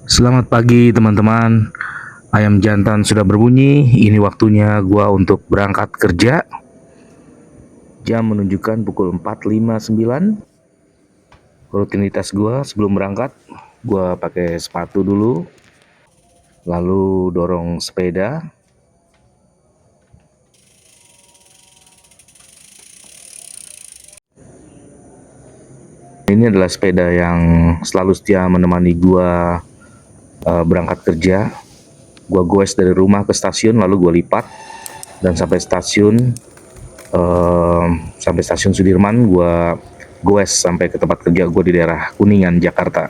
Selamat pagi teman-teman. Ayam jantan sudah berbunyi. Ini waktunya gua untuk berangkat kerja. Jam menunjukkan pukul 4.59. Rutinitas gua sebelum berangkat, gua pakai sepatu dulu, lalu dorong sepeda. Ini adalah sepeda yang selalu setia menemani gua berangkat kerja. Gua goes dari rumah ke stasiun, lalu gua lipat dan sampai stasiun Sudirman, gua goes sampai ke tempat kerja gue di daerah Kuningan, Jakarta.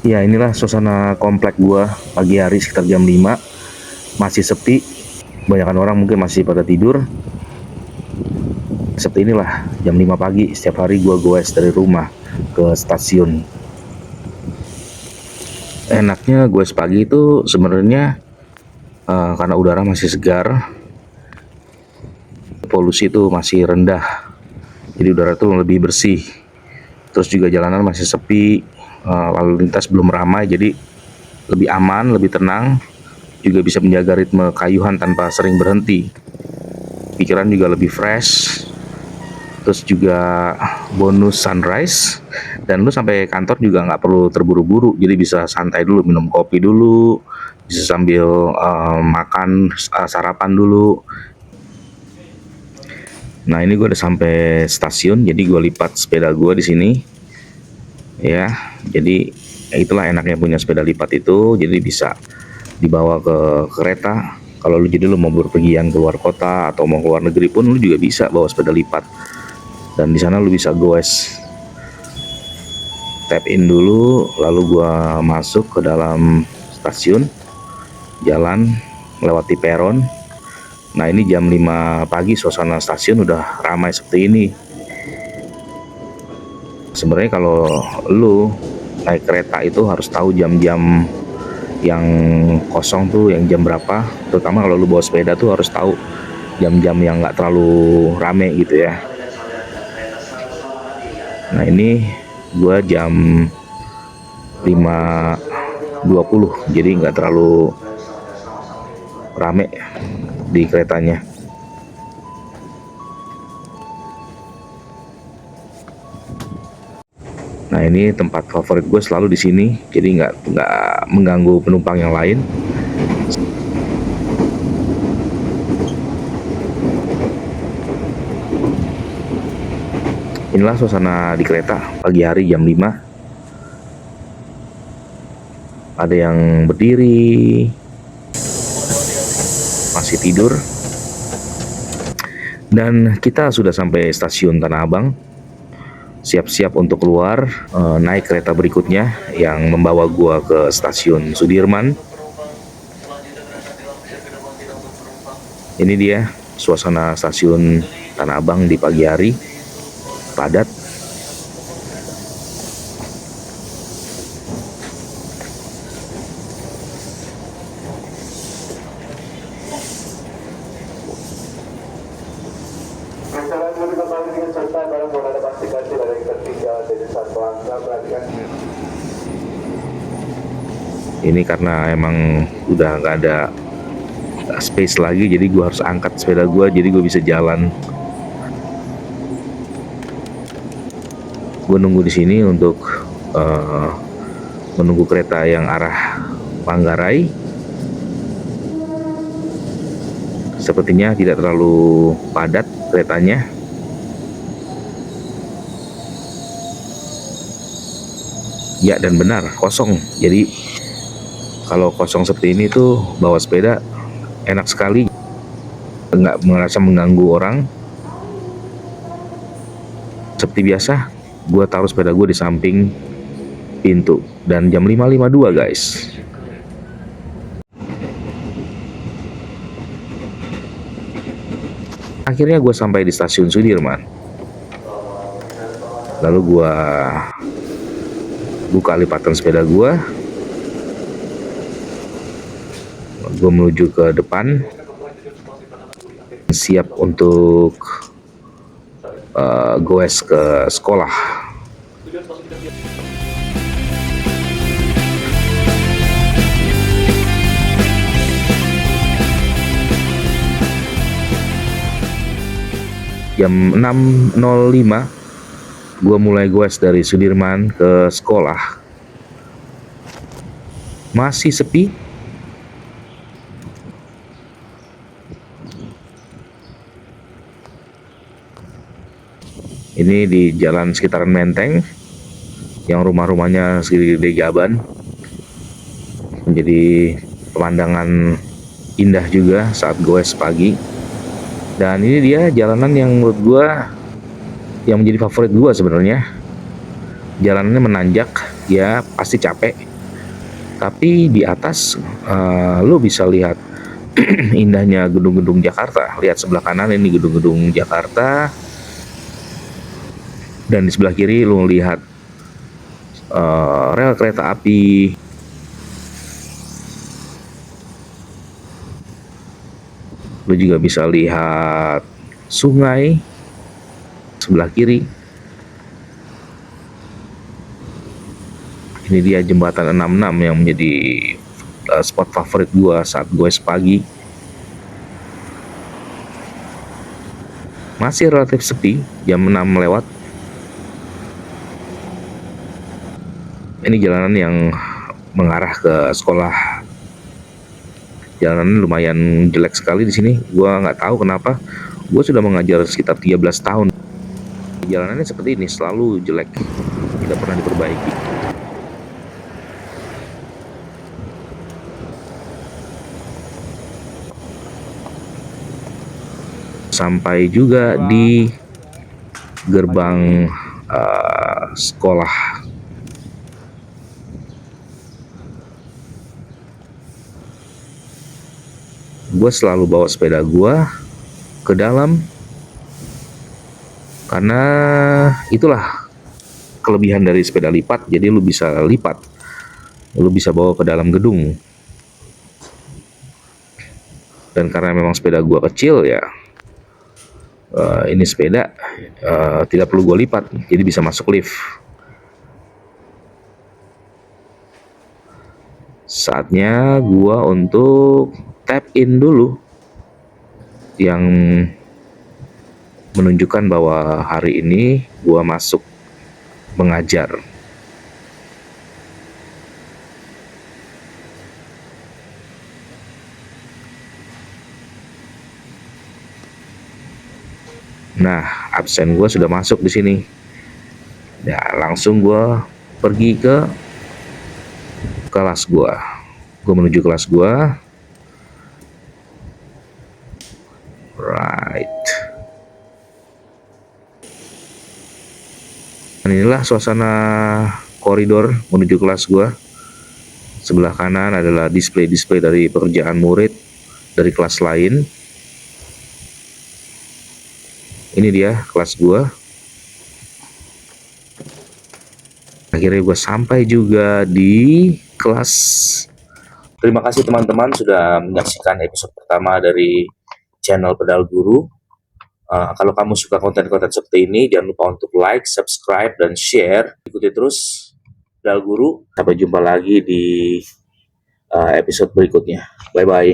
Ya, inilah suasana komplek gue pagi hari sekitar jam 5. Masih sepi, kebanyakan orang mungkin masih pada tidur. Seperti inilah jam 5 pagi setiap hari gue goes dari rumah ke stasiun. Enaknya goes pagi itu sebenarnya karena udara masih segar, polusi itu masih rendah, jadi udara tuh lebih bersih. Terus juga jalanan masih sepi, lalu lintas belum ramai, jadi lebih aman, lebih tenang, juga bisa menjaga ritme kayuhan tanpa sering berhenti. Pikiran juga lebih fresh. Terus juga bonus sunrise, dan lu sampai kantor juga nggak perlu terburu-buru, jadi bisa santai dulu, minum kopi dulu, bisa sambil makan sarapan dulu. Nah, ini gue udah sampai stasiun, jadi gue lipat sepeda gue di sini. Ya, jadi itulah enaknya punya sepeda lipat itu, jadi bisa dibawa ke kereta. Kalau lu mau berpergian keluar kota atau mau keluar negeri pun lu juga bisa bawa sepeda lipat. Dan di sana lu bisa goes, tap in dulu, lalu gua masuk ke dalam stasiun, jalan melewati peron. Nah, ini jam 5 pagi, suasana stasiun udah ramai seperti ini. Sebenarnya kalau lu naik kereta itu harus tahu jam-jam yang kosong tuh yang jam berapa, terutama kalau lu bawa sepeda tuh harus tahu jam-jam yang nggak terlalu rame gitu ya. Nah, ini gua jam 5.20, jadi nggak terlalu rame di keretanya. Nah, ini tempat favorit gue selalu di sini, jadi nggak mengganggu penumpang yang lain. Inilah suasana di kereta pagi hari jam 5. Ada yang berdiri, masih tidur. Dan kita sudah sampai stasiun Tanah Abang. Siap-siap untuk keluar, naik kereta berikutnya yang membawa gua ke stasiun Sudirman. Ini dia suasana stasiun Tanah Abang di pagi hari, padat. Ini karena emang udah nggak ada space lagi, jadi gue harus angkat sepeda gue, jadi gue bisa jalan. Gue nunggu di sini untuk menunggu kereta yang arah Manggarai. Sepertinya tidak terlalu padat keretanya. Ya, dan benar, kosong. Jadi kalau kosong seperti ini tuh bawa sepeda enak sekali, nggak merasa mengganggu orang. Seperti biasa, gue taruh sepeda gue di samping pintu. Dan jam 5.52 guys. Akhirnya gue sampai di stasiun Sudirman. Lalu gue buka lipatan sepeda gue menuju ke depan, siap untuk goes ke sekolah. Jam 6.05 gue mulai goes dari Sudirman ke sekolah. Masih sepi. Ini di jalan sekitaran Menteng, yang rumah-rumahnya segede-gede gaban. Menjadi pemandangan indah juga saat goes pagi. Dan ini dia jalanan yang menurut gue yang menjadi favorit gue sebenarnya. Jalanannya menanjak, ya pasti capek. Tapi di atas lo bisa lihat indahnya gedung-gedung Jakarta. Lihat sebelah kanan ini gedung-gedung Jakarta, dan di sebelah kiri lo lihat rel kereta api. Lo juga bisa lihat sungai sebelah kiri. Ini dia jembatan 66 yang menjadi spot favorit gua saat gue pagi. Masih relatif sepi, jam 6 lewat. Ini jalanan yang mengarah ke sekolah. Jalanan lumayan jelek sekali di sini. Gua nggak tahu kenapa. Gue sudah mengajar sekitar 13 tahun. Jalanannya seperti ini, selalu jelek, tidak pernah diperbaiki. Sampai juga di gerbang sekolah. Gue selalu bawa sepeda gue ke dalam, karena itulah kelebihan dari sepeda lipat. Jadi lu bisa lipat, lu bisa bawa ke dalam gedung. Dan karena memang sepeda gue kecil ya, ini sepeda tidak perlu gue lipat, jadi bisa masuk lift. Saatnya gue untuk tap in dulu, yang menunjukkan bahwa hari ini gue masuk mengajar. Nah, absen gue sudah masuk di sini. Ya, langsung gue pergi ke kelas gue. Gue menuju kelas gue. Right. Dan inilah suasana koridor menuju kelas gue. Sebelah kanan adalah display-display dari pekerjaan murid dari kelas lain. Ini dia kelas gue. Akhirnya gue sampai juga di kelas. Terima kasih teman-teman sudah menyaksikan episode pertama dari channel Pedal Guru. Kalau kamu suka konten-konten seperti ini, jangan lupa untuk like, subscribe, dan share. Ikuti terus Pedal Guru. Sampai jumpa lagi di episode berikutnya. Bye-bye.